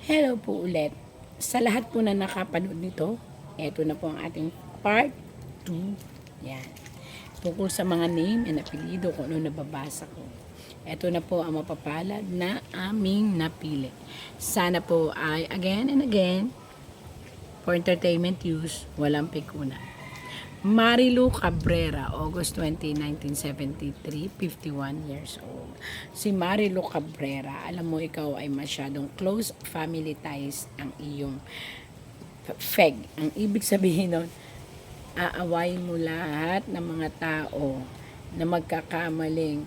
Hello po ulit. Sa lahat po na nakapanood nito, eto na po ang ating part 2. Yan. Tungkol sa mga name and apelido kung ano nababasa ko. Eto na po ang mapapalad na aming napili. Sana po ay again and again, for entertainment use, walang pikuna. Marilu Cabrera, August 20, 1973, 51 years old. Si Marilu Cabrera, alam mo ikaw ay masyadong close family ties ang iyong FEG. Ang ibig sabihin nun, aaway mo lahat ng mga tao na magkakamaling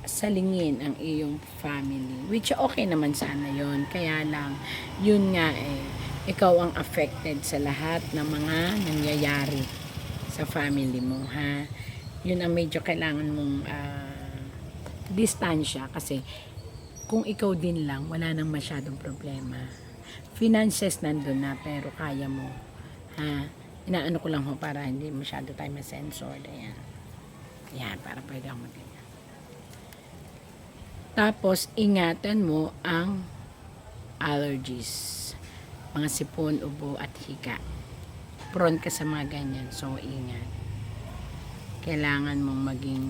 salingin ang iyong family. Which okay naman sana yon. Kaya lang, yun nga ikaw ang affected sa lahat ng mga nangyayari sa family mo, ha? Yun ang medyo kailangan mong distansya kasi kung ikaw din lang, wala nang masyadong problema. Finances nandun na pero kaya mo, ha? Inaano ko lang ho para hindi masyado tayo ma-censored. Ayan. Yan, para pwede ako maganda. Tapos, ingatan mo ang allergies. Mga sipon, ubo, at hika. Prone ka sa mga ganyan, so ingat. Kailangan mong maging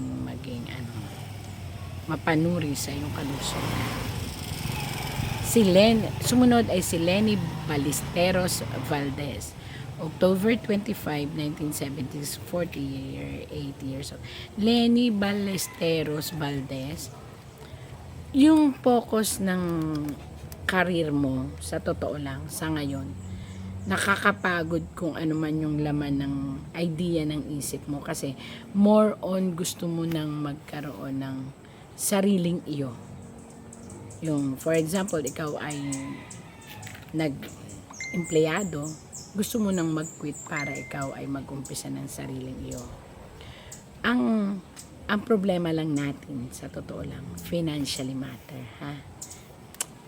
mapanuri sa iyong kalusugan. Sumunod ay si Lenny Ballesteros Valdez, October 25, 1970s, 48 years old. Lenny Ballesteros Valdez, yung focus ng career mo, sa totoo lang, sa ngayon, nakakapagod kung ano man yung laman ng idea ng isip mo kasi more on gusto mo nang magkaroon ng sariling iyo. Yung for example, ikaw ay nag-empleyado, gusto mo nang mag-quit para ikaw ay mag-umpisa ng sariling iyo. Ang problema lang natin, sa totoo lang, financially matter, ha?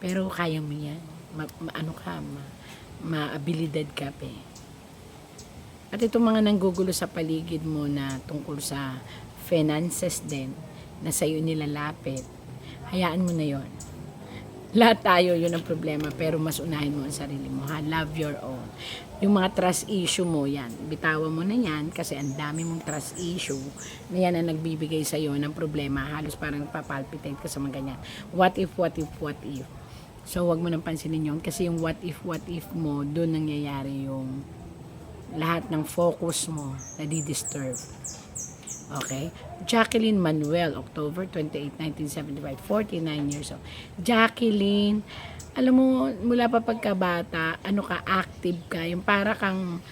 Pero kaya mo yan. Maabilidad ka pe. At itong mga nanggugulo sa paligid mo na tungkol sa finances din, na sa'yo nilalapit, hayaan mo na yon. Lahat tayo, yun ang problema, pero mas unahin mo ang sarili mo, ha? Love your own. Yung mga trust issue mo, yan, bitawan mo na yan, kasi ang dami mong trust issue, na yan ang nagbibigay sa'yo ng problema, halos parang papalpitate ka sa mga ganyan. What if? So, wag mo nang pansinin yun kasi yung what if mo, doon nangyayari yung lahat ng focus mo na di-disturb. Okay? Jacqueline Manuel, October 28, 1975, 49 years old. Jacqueline, alam mo, mula pa pagkabata, active ka, yung para kang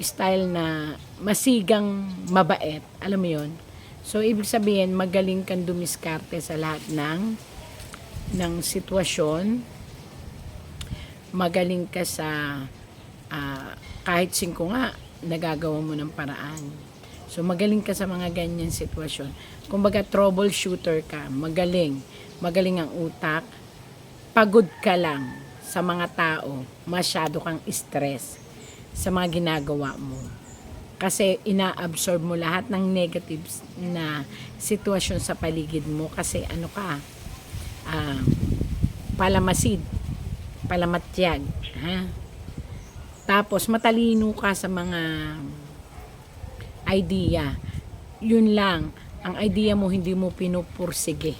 style na masigang mabait. Alam mo yun? So, ibig sabihin, magaling kang dumiskarte sa lahat ng sitwasyon. Magaling ka sa kahit 5 nga nagagawa mo ng paraan. So magaling ka sa mga ganyan sitwasyon. Kumbaga troubleshooter ka, magaling ang utak. Pagod ka lang sa mga tao, masyado kang stress sa mga ginagawa mo. Kasi ina-absorb mo lahat ng negatives na sitwasyon sa paligid mo kasi palamatyag, ha? Tapos matalino ka sa mga idea. Yun lang, ang idea mo hindi mo pinupursige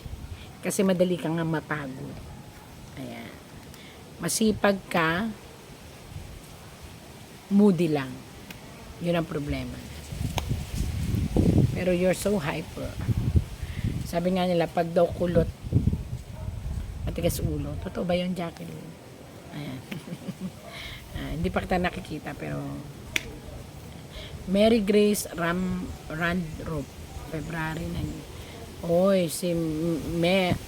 kasi madali kang mapagod. Ayan. Masipag ka, moody lang. Yun ang problema. Pero you're so hyper. Sabi nga nila, pag daw kulot, matigas ulo. Totoo ba yun, Jacqueline? Ayan. Hindi pa kita nakikita pero Mary Grace Randrup, February na yun. Oy, si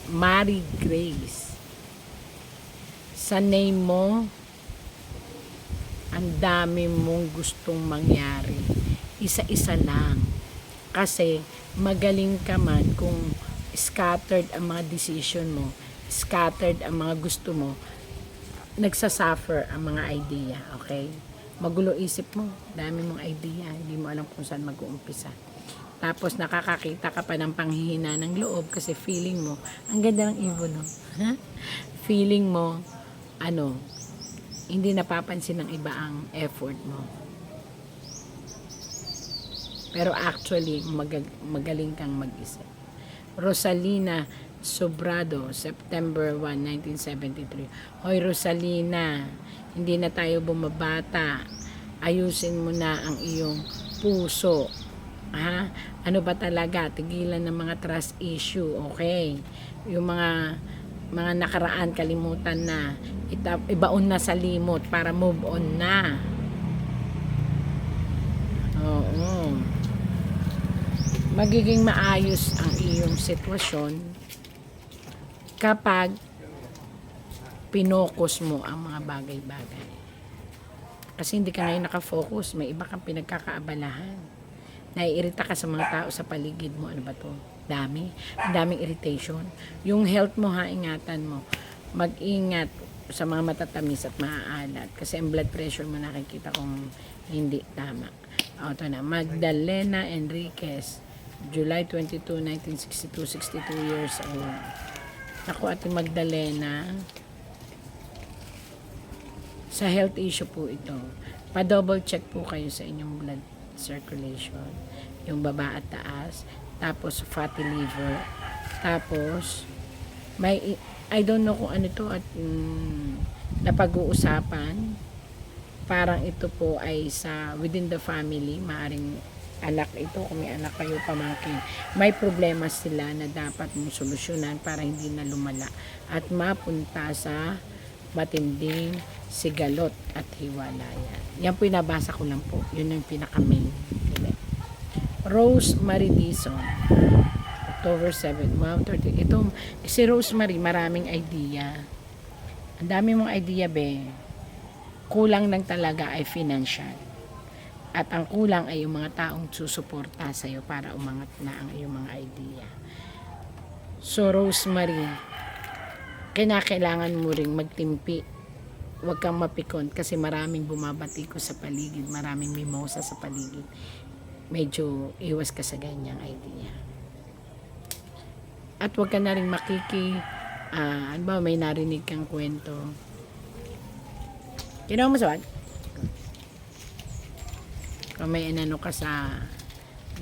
Mary Grace. Sa name mo, ang dami mong gustong mangyari. Isa-isa lang. Kasi magaling ka man kung scattered ang mga decision mo, scattered ang mga gusto mo, nagsasuffer ang mga idea, okay? Magulo isip mo, dami mong idea, hindi mo alam kung saan mag-uumpisa. Tapos nakakakita ka pa ng panghihina ng loob kasi feeling mo, ang ganda ng ibon, no? Feeling mo, hindi napapansin ng iba ang effort mo. Pero actually, magaling kang mag-isip. Rosalina Sobrado, September 1, 1973. Hoy Rosalina, hindi na tayo bumabata. Ayusin mo na ang iyong puso. Ha? Ano ba talaga? Tigilan ng mga trust issue, okay? Yung mga nakaraan, kalimutan na. Ibaon na sa limot para move on na. Oo. Magiging maayos ang iyong sitwasyon kapag pinokus mo ang mga bagay-bagay. Kasi hindi ka ngayon nakafocus, may iba kang pinagkakaabalahan. Naiirita ka sa mga tao sa paligid mo. Ano ba to? Dami. Ang daming irritation. Yung health mo ha, ingatan mo. Mag-ingat sa mga matatamis at maaalat. Kasi ang blood pressure mo nakikita kong hindi tama. O, ito na. Magdalena Enriquez, July 22, 1962, 62 years old. Ako, Ate Magdalena, sa health issue po ito. Pa-double check po kayo sa inyong blood circulation. Yung baba at taas. Tapos, fatty liver. Tapos, may, I don't know kung ano to at napag-uusapan. Parang ito po ay sa within the family, maaring anak ito, kung may anak kayo, pamangkin, may problema sila na dapat mong solusyonan para hindi na lumala at mapunta sa matinding sigalot at hiwalayan. Yan po nabasa ko lang po. Yun yung pinaka-main. Rose Marie Dizon, October 7, wow, 30. Ito, si Rose Marie, maraming idea. Ang dami mong idea, be. Kulang lang talaga ay financial. At ang kulang ay yung mga taong susuporta sa iyo para umangat na ang iyong mga idea. So, Rosemary, kailangan mo ring magtimpi. Huwag kang mapikon kasi maraming bumabati ko sa paligid, maraming mimosa sa paligid. Medyo iwas ka sa ganyang idea. At huwag ka na rin ano ba, may narinig kang kwento. Kinaw mo sa wag? Kung may inano ka sa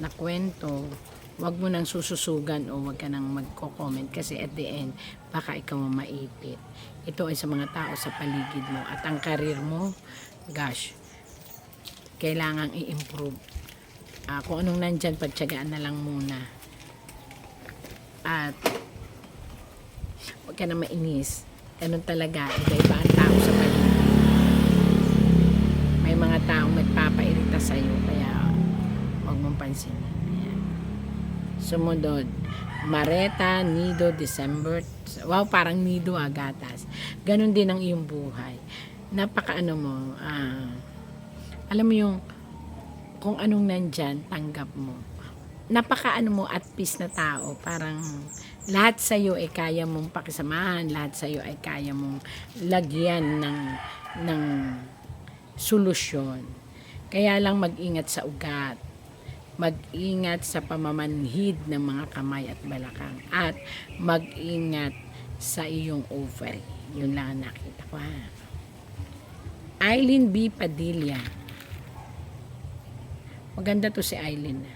nakwento, wag mo nang sususugan o wag ka nang magko-comment kasi at the end, baka ikaw maipit. Ito ay sa mga tao sa paligid mo at ang karir mo, gosh, kailangang i-improve. Kung anong nandyan, pagtyagaan na lang muna. At wag ka na mainis. Ganun talaga, iba-iba ang tao sa paligid. May mga taong nagpapairita sa iyo kaya huwag mong pansinin. Ayan. Sumunod, Mareta Nido December. Wow, parang nido gatas. Ganun din ang iyong buhay. Napakaano mo, alam mo yung kung anong nandyan, tanggap mo. Napakaano mo at peace na tao. Parang lahat sa iyo ay kaya mong pakisamahan, lahat sa iyo ay kaya mong lagyan ng solusyon. Kaya lang mag-ingat sa ugat. Mag-ingat sa pamamanhid ng mga kamay at balakang. At mag-ingat sa iyong ovary. Yun lang ang nakita ko ha. Eileen B. Padilla. Maganda to si Eileen.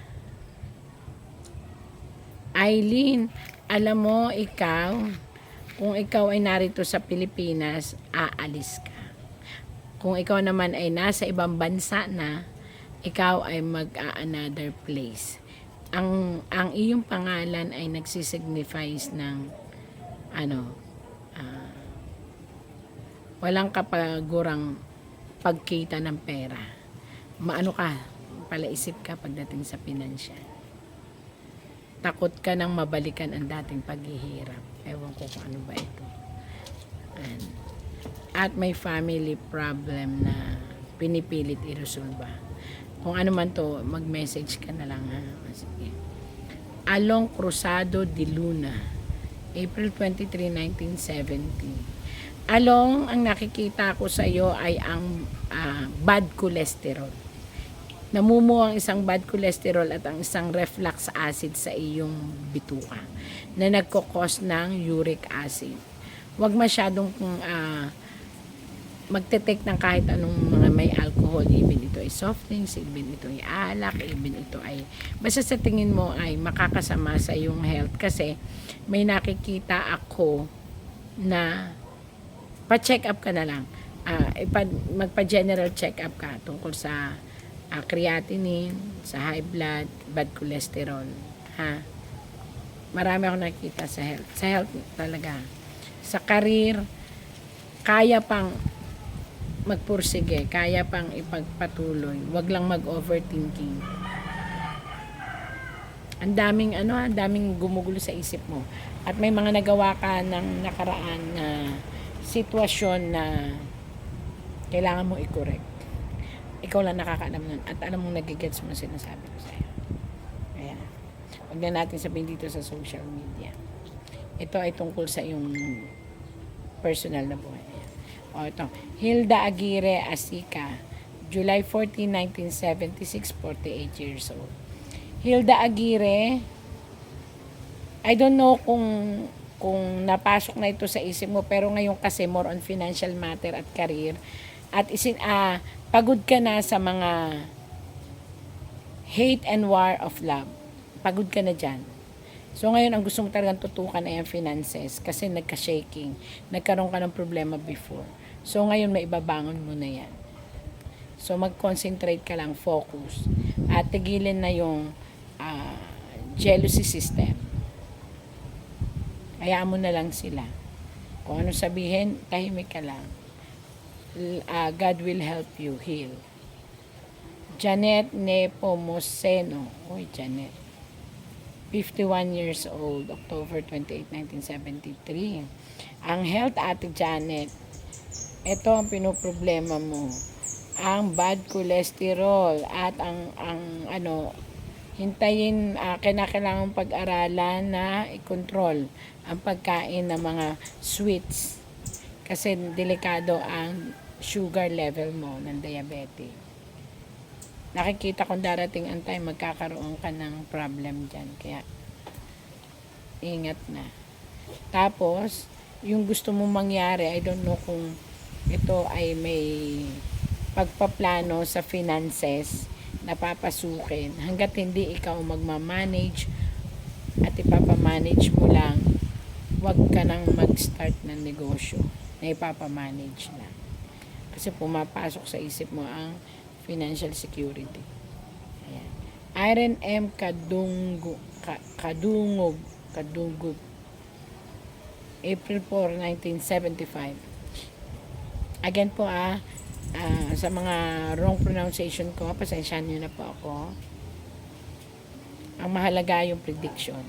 Eileen, alam mo ikaw, kung ikaw ay narito sa Pilipinas, aalis ka. Kung ikaw naman ay nasa ibang bansa na, ikaw ay mag-another place. Ang iyong pangalan ay nagsisignifies ng walang kapagurang pagkita ng pera. Maano ka, palaisip ka pagdating sa financial. Takot ka nang mabalikan ang dating paghihirap. Ewan ko kung ano ba ito. At may family problem na pinipilit i-resolve. Kung ano man to, mag-message ka na lang ha. Sige. Along Cruzado de Luna, April 23, 1970. Along, ang nakikita ko sa iyo ay ang bad cholesterol. Namumuo ang isang bad cholesterol at ang isang reflux acid sa iyong bituka na nagkokos ng uric acid. Huwag masyadong magte-take ng kahit anong mga may alcohol, even ito ay soft drinks, even ito ay alak, even ito ay basta sa tingin mo ay makakasama sa iyong health. Kasi may nakikita ako na pa-check up ka na lang, magpa-general check up ka tungkol sa creatinine, sa high blood, bad cholesterol, ha. Marami ako nakikita sa health talaga. Sa career, kaya pang magpursige, kaya pang ipagpatuloy, wag lang mag-overthinking. Ang daming gumugulo sa isip mo. At may mga nagawa ka ng nakaraan na sitwasyon na kailangan mo i-correct. Ikaw lang nakakaalam nun at alam mong nagigets mo sinasabi ko sa'yo. Ayan. Huwag na natin sabihin dito sa social media. Ito ay tungkol sa iyong personal na buhay. O ito, Hilda Aguirre Asica, July 14, 1976, 48 years old. Hilda Aguirre, I don't know kung napasok na ito sa isip mo, pero ngayon kasi more on financial matter at career. At pagod ka na sa mga hate and war of love. Pagod ka na dyan. So ngayon, ang gusto mo talagang tutukan ay ang finances kasi nagka-shaking. Nagkaroon ka ng problema before. So ngayon, may ibabangon mo na yan. So mag-concentrate ka lang, focus. At tigilin na yung jealousy system. Hayaan mo na lang sila. Kung ano sabihin, tahimik ka lang. God will help you heal. Janet Nepomuceno. Uy, Janet. 51 years old, October 28, 1973. Ang health, Ate Janet, ito ang pinoproblema mo. Ang bad cholesterol at hintayin, kailangan pag-aralan na i-control ang pagkain ng mga sweets. Kasi delikado ang sugar level mo ng diabetes. Nakikita kong darating ang time, magkakaroon ka ng problem dyan. Kaya, ingat na. Tapos, yung gusto mong mangyari, I don't know kung ito ay may pagpaplano sa finances na papasukin. Hanggat hindi ikaw magmamanage at ipapamanage mo lang, wag ka nang mag-start ng negosyo na ipapamanage na. Kasi pumapasok sa isip mo ang financial security. Ayan. Irene M. Kadungog, April 4, 1975. Again po sa mga wrong pronunciation ko, pasensyahan nyo na po ako. Ang mahalaga yung prediction.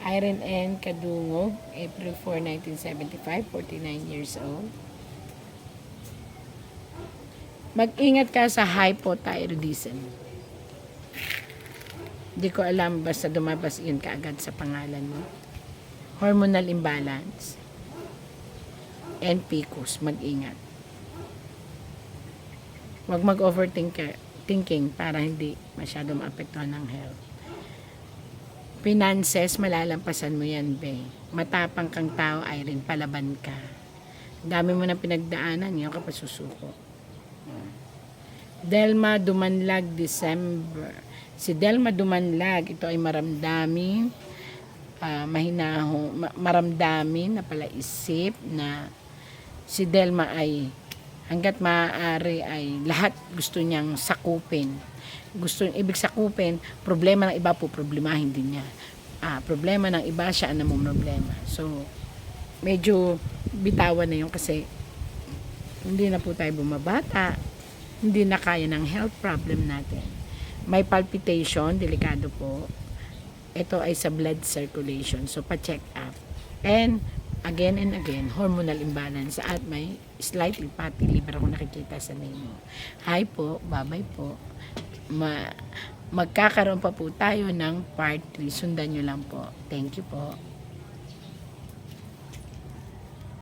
Irene N. Kadungog, April 4, 1975, 49 years old. Mag-ingat ka sa hypothyroidism. Hindi ko alam, basta dumabas yun kaagad sa pangalan mo. Hormonal imbalance. And PCOS, mag-ingat. Huwag mag-overthinking para hindi masyado maapektuhan ng health. Finances, malalampasan mo yan, be. Matapang kang tao, Irene, palaban ka. Dami mo na pinagdaanan, ngayon ka pa susuko. Delma Dumanlag, December. Si Delma Dumanlag, ito ay maramdamin, maramdamin na palaisip na si Delma ay hanggat maaari ay lahat gusto niyang sakupin. Ibig sakupin, problema ng iba po, problemahin din niya. Problema ng iba, siya ang namumroblema. So, medyo bitawan na yun kasi hindi na po tayo bumabata, hindi na kaya ng health problem natin. May palpitation, delikado po. Ito ay sa blood circulation, so pa-check up. And again, hormonal imbalance at may slightly fatty liver ako nakikita sa name mo. Hi po, bye-bye po. Magkakaroon pa po tayo ng part 3. Sundan nyo lang po. Thank you po.